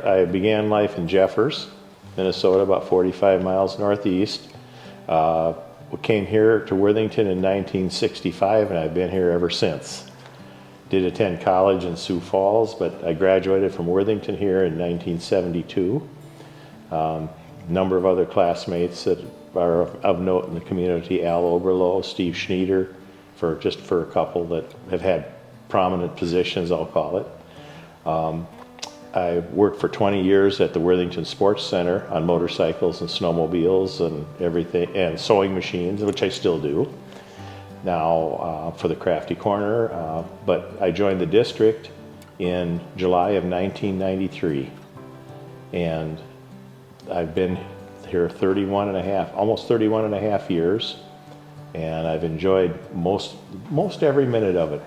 I began life in Jeffers, Minnesota, about 45 miles northeast. We came here to Worthington in 1965, and I've been here ever since. Did attend college in Sioux Falls, but I graduated from Worthington here in 1972. Number of other classmates that are of note in the community: Al Oberloh, Steve Schneider, for a couple that have had prominent positions, I'll call it. I worked for 20 years at the Worthington Sports Center on motorcycles and snowmobiles and everything, and sewing machines, which I still do now for the Crafty Corner. But I joined the district in July of 1993, and I've been here almost 31 and a half years, and I've enjoyed most every minute of it.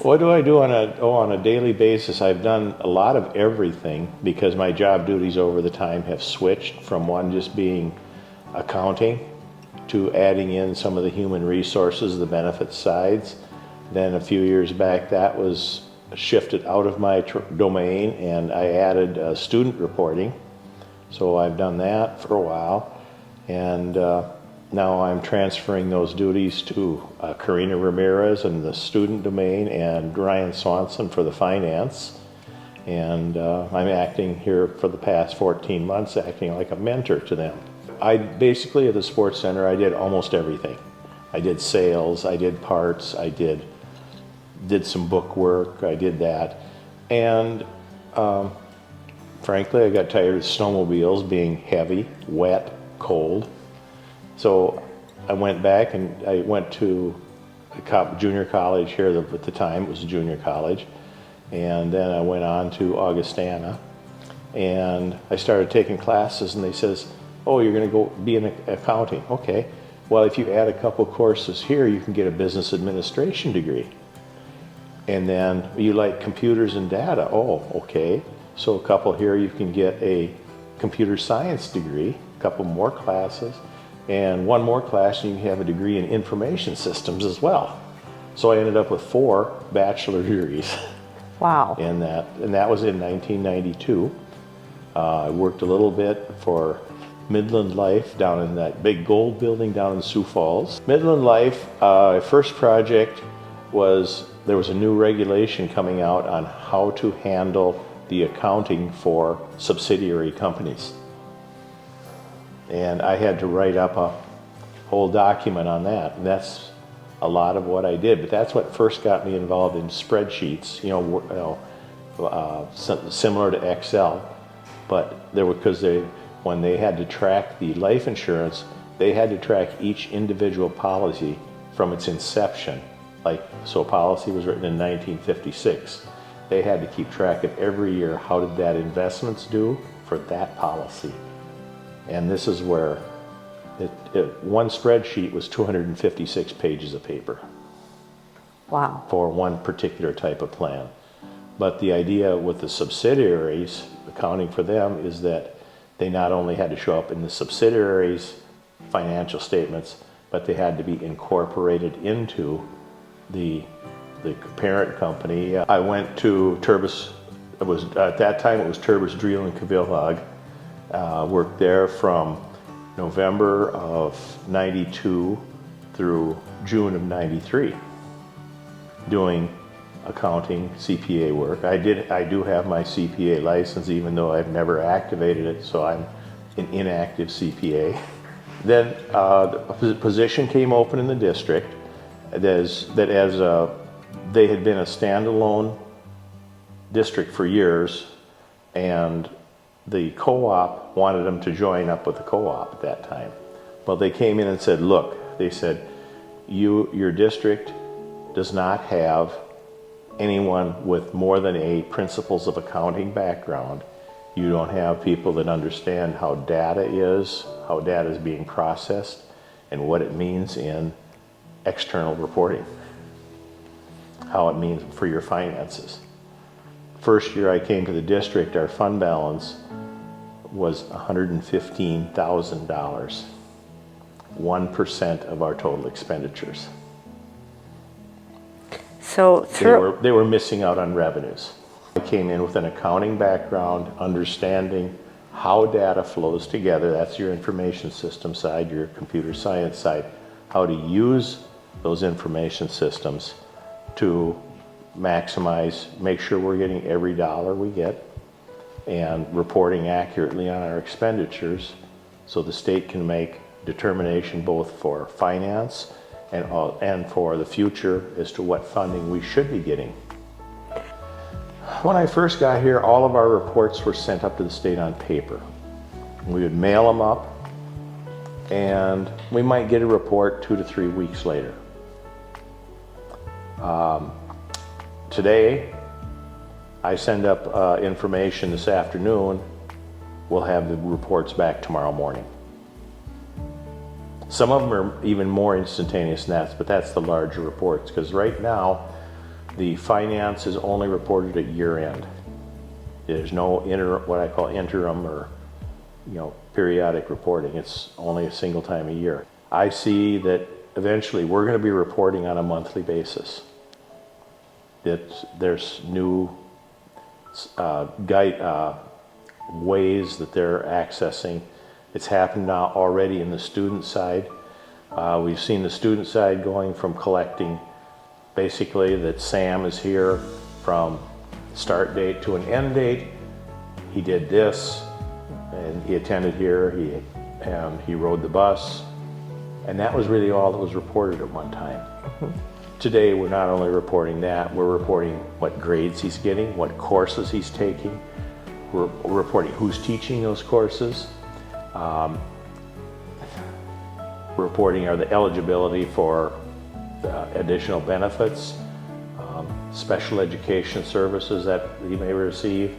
What do I do on a daily basis? I've done a lot of everything because my job duties over the time have switched from one just being accounting to adding in some of the human resources, the benefits sides. Then a few years back that was shifted out of my domain, and I added student reporting. So I've done that for a while, and now I'm transferring those duties to Karina Ramirez in the student domain and Ryan Swanson for the finance. And I'm acting here for the past 14 months, acting like a mentor to them. I basically, at the Sports Center, I did almost everything. I did sales, I did parts, I did some book work, I did that. And frankly, I got tired of snowmobiles being heavy, wet, cold. So I went back and I went to junior college here. At the time it was a junior college, and then I went on to Augustana, and I started taking classes, and they says, oh, you're going to go be in accounting. Okay, well, if you add a couple courses here, you can get a business administration degree. And then you like computers and data. Oh, okay, so a couple here, you can get a computer science degree, a couple more classes, and one more class, and you can have a degree in information systems as well. So I ended up with 4 bachelor degrees. Wow. And that was in 1992. I worked a little bit for Midland Life down in that big gold building down in Sioux Falls. Midland Life, first project was, there was a new regulation coming out on how to handle the accounting for subsidiary companies. And I had to write up a whole document on that. And that's a lot of what I did. But that's what first got me involved in spreadsheets, similar to Excel. But when they had to track the life insurance, they had to track each individual policy from its inception. So a policy was written in 1956. They had to keep track of every year, how did that investments do for that policy. And this is where one spreadsheet was 256 pages of paper. Wow. For one particular type of plan. But the idea with the subsidiaries, accounting for them, is that they not only had to show up in the subsidiaries' financial statements, but they had to be incorporated into the parent company. I went to Turbis, at that time it was Turbis, Driel and Kavilhag. Worked there from November of 92 through June of 93, doing accounting, CPA work. I do have my CPA license, even though I've never activated it, so I'm an inactive CPA. Then the position came open in the district as they had been a standalone district for years, and the co-op wanted them to join up with the co-op at that time. Well, they came in and said, look, they said, your district does not have anyone with more than a principles of accounting background. You don't have people that understand how data is being processed, and what it means in external reporting, how it means for your finances. First year I came to the district, our fund balance was $115,000, 1% of our total expenditures. So they were missing out on revenues. I came in with an accounting background, understanding how data flows together. That's your information system side, your computer science side. How to use those information systems to maximize, make sure we're getting every dollar we get, and reporting accurately on our expenditures so the state can make determination both for finance and for the future as to what funding we should be getting. When I first got here, all of our reports were sent up to the state on paper. We would mail them up, and we might get a report 2 to 3 weeks later. Today, I send up information this afternoon. We'll have the reports back tomorrow morning. Some of them are even more instantaneous than that, but that's the larger reports, because right now, the finance is only reported at year end. There's no what I call interim or periodic reporting. It's only a single time a year. I see that eventually we're going to be reporting on a monthly basis. There's new ways that they're accessing. It's happened now already in the student side. We've seen the student side going from collecting basically that Sam is here from start date to an end date. He did this, and he attended here, and he rode the bus, and that was really all that was reported at one time. Today, we're not only reporting that, we're reporting what grades he's getting, what courses he's taking. We're reporting who's teaching those courses. We're reporting the eligibility for additional benefits, special education services that he may receive.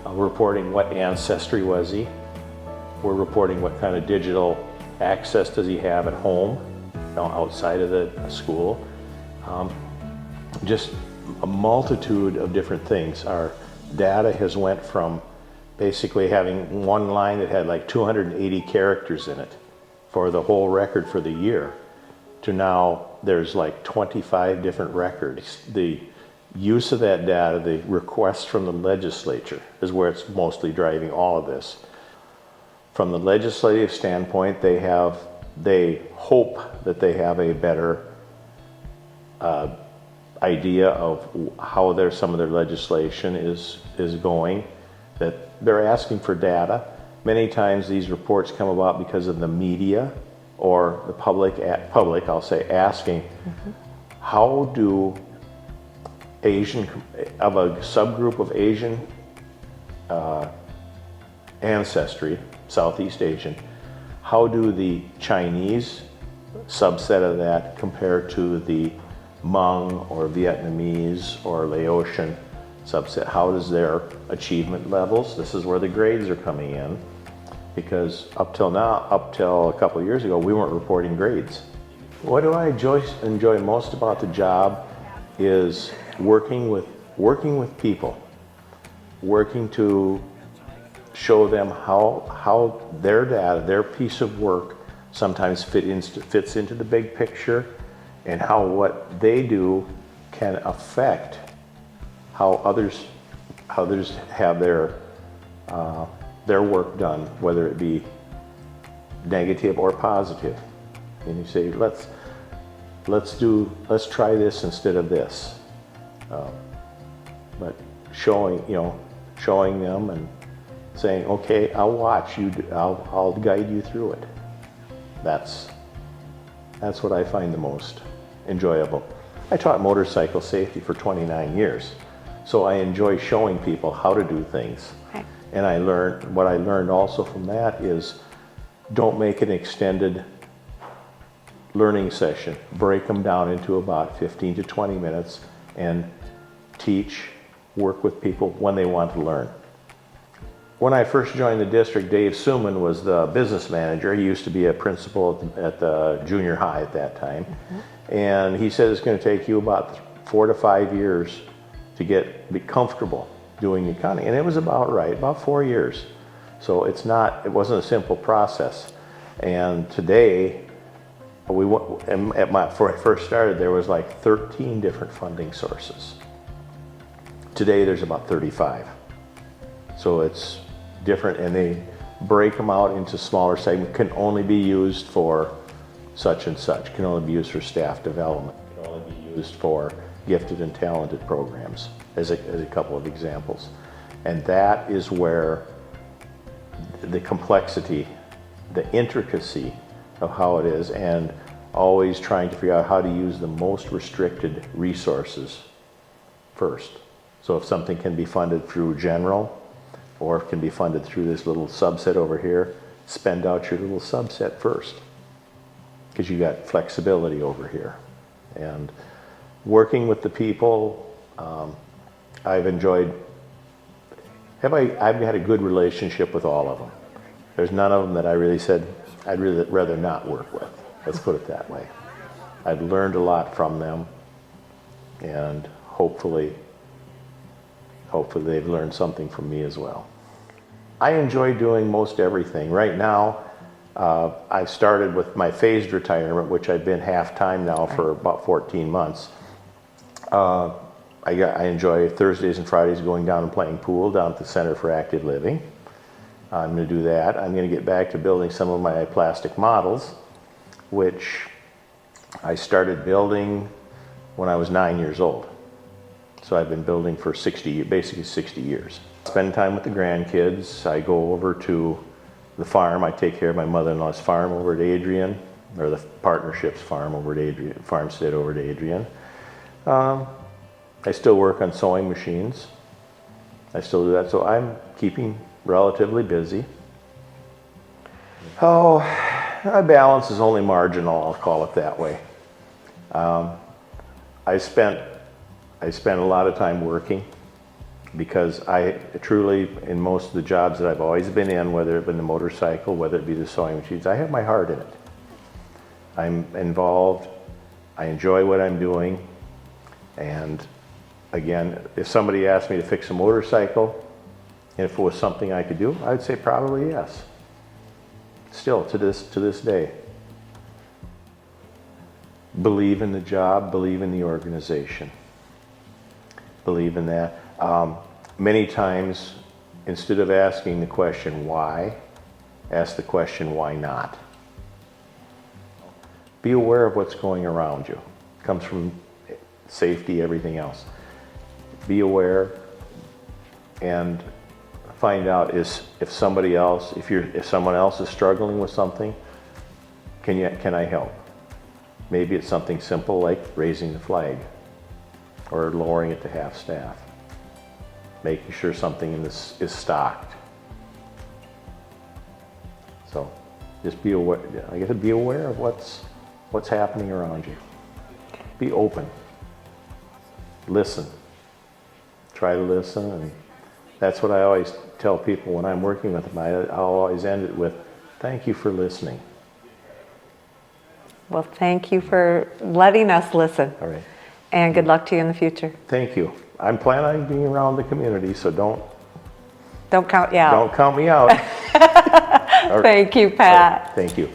We're reporting what ancestry was he. We're reporting what kind of digital access does he have at home, outside of the school. Just a multitude of different things. Our data has went from basically having one line that had like 280 characters in it for the whole record for the year, to now there's like 25 different records. The use of that data, the request from the legislature, is where it's mostly driving all of this. From the legislative standpoint, they hope that they have a better idea of how some of their legislation is going, that they're asking for data. Many times these reports come about because of the media or the public, I'll say, asking, how do a subgroup of Asian ancestry, Southeast Asian, how do the Chinese subset of that compare to the Hmong or Vietnamese or Laotian subset? How does their achievement levels, this is where the grades are coming in, because up till a couple of years ago, we weren't reporting grades. What do I enjoy most about the job is working with people, working to show them how their data, their piece of work sometimes fits into the big picture, and how what they do can affect how others have their work done, whether it be negative or positive. And you say, let's try this instead of this. But showing them and saying, okay, I'll watch you, I'll guide you through it. That's what I find the most enjoyable. I taught motorcycle safety for 29 years, so I enjoy showing people how to do things. Okay. And what I learned also from that is, don't make an extended learning session. Break them down into about 15 to 20 minutes and work with people when they want to learn. When I first joined the district, Dave Suman was the business manager. He used to be a principal at the junior high at that time. And he said it's going to take you about 4 to 5 years to be comfortable doing accounting. And it was about right, about 4 years. So it wasn't a simple process. And today, when I first started, there was like 13 different funding sources Today there's about 35. So it's different, and they break them out into smaller segments. Can only be used for such and such, can only be used for staff development, can only be used for gifted and talented programs, as a couple of examples. And that is where the complexity, the intricacy of how it is, and always trying to figure out how to use the most restricted resources first. So if something can be funded through general, or if it can be funded through this little subset over here, spend out your little subset first, because you got flexibility over here. And working with the people, I've enjoyed, I've had a good relationship with all of them. There's none of them that I really said I'd really rather not work with. Let's put it that way. I've learned a lot from them, and hopefully they've learned something from me as well. I enjoy doing most everything. Right now, I've started with my phased retirement, which I've been half-time now for about 14 months. I enjoy Thursdays and Fridays going down and playing pool down at the Center for Active Living. I'm going to do that. I'm going to get back to building some of my plastic models, which I started building when I was 9 years old. So I've been building for basically 60 years. Spend time with the grandkids. I go over to the farm. I take care of my mother-in-law's farm over at Adrian, or the partnership's farm over at Adrian, farmstead over at Adrian. I still work on sewing machines. I still do that, so I'm keeping relatively busy. Oh, my balance is only marginal, I'll call it that way. I spent a lot of time working, because I truly, in most of the jobs that I've always been in, whether it be the motorcycle, whether it be the sewing machines, I have my heart in it. I'm involved, I enjoy what I'm doing, and again, if somebody asked me to fix a motorcycle, and if it was something I could do, I'd say probably yes. Still, to this day. Believe in the job, believe in the organization. Believe in that. Many times, instead of asking the question why, ask the question why not. Be aware of what's going around you. It comes from safety, everything else. Be aware and find out if someone else is struggling with something, can I help? Maybe it's something simple like raising the flag or lowering it to half staff, making sure something in this is stocked. So just be aware. I guess be aware of what's happening around you. Be open. Listen. Try to listen, and that's what I always tell people when I'm working with them. I'll always end it with, thank you for listening. Well, thank you for letting us listen. All right. And good luck to you in the future. Thank you. I'm planning on being around the community, so don't count you out. Don't count me out. Thank you, Pat. Thank you.